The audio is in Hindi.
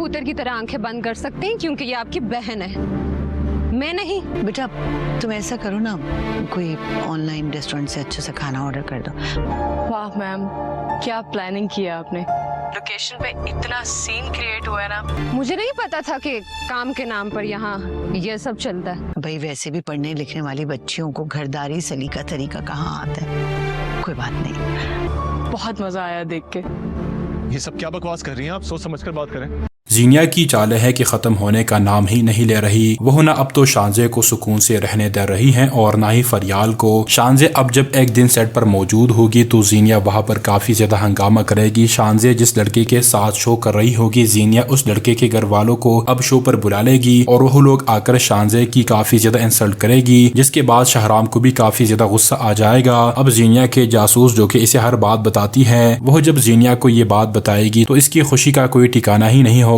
कबूतर की तरह आंखें बंद कर सकते हैं क्योंकि ये आपकी बहन है, मैं नहीं। बेटा तुम ऐसा करो ना, कोई ऑनलाइन रेस्टोरेंट से अच्छे से खाना ऑर्डर कर दो। वाह मैम, क्या प्लानिंग किया आपने। लोकेशन पे इतना सीन क्रिएट हुआ है ना। मुझे नहीं पता था कि काम के नाम पर यहाँ ये सब चलता है। भाई वैसे भी पढ़ने लिखने वाली बच्चियों को घरदारी सलीका तरीका कहाँ आता है। कोई बात नहीं। बहुत मजा आया देख के। ये सब क्या बकवास कर रही हैं आप? सोच समझ कर बात करें। जीनिया की चाल है कि ख़त्म होने का नाम ही नहीं ले रही। वो न अब तो शानजे को सुकून से रहने दे रही हैं और ना ही फरियाल को। शानजे अब जब एक दिन सेट पर मौजूद होगी तो जीनिया वहाँ पर काफ़ी ज़्यादा हंगामा करेगी। शानजे जिस लड़के के साथ शो कर रही होगी, जीनिया उस लड़के के घर वालों को अब शो पर बुला लेगी और वो लोग आकर शानजे की काफ़ी ज़्यादा इंसल्ट करेगी, जिसके बाद शहराम को भी काफ़ी ज़्यादा गुस्सा आ जाएगा। अब जीनिया के जासूस जो कि इसे हर बात बताती है, वह जब जीनिया को ये बात बताएगी तो इसकी खुशी का कोई ठिकाना ही नहीं होगा।